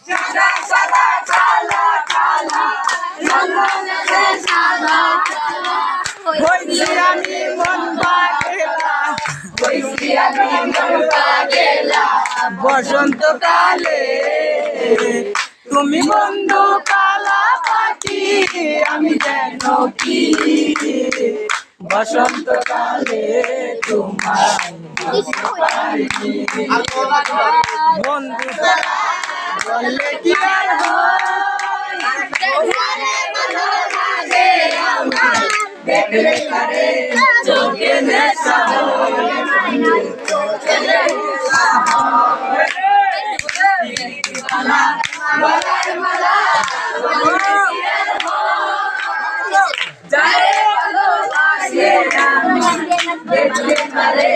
সাদা সাদা কালা কালা হইছি আমি মন পাগেলা বসন্তকালে তুমি বন্ধু কালা পাখি আমি যেন কি বসন্তকালে তোমার বন্ধু বললে কি আর দেখলে করে চোখে নেশা দেখলে করে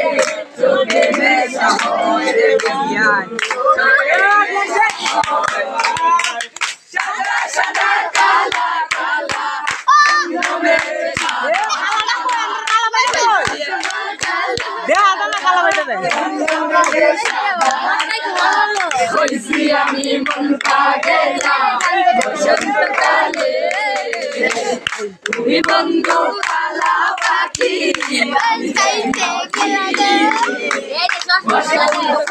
চোখে নেশা সাদা সাদা কালা কালা হইছি আমি মন পাগেলা বসন্তকালে তুমি বন্ধু কালা পাখি বসন্তকালে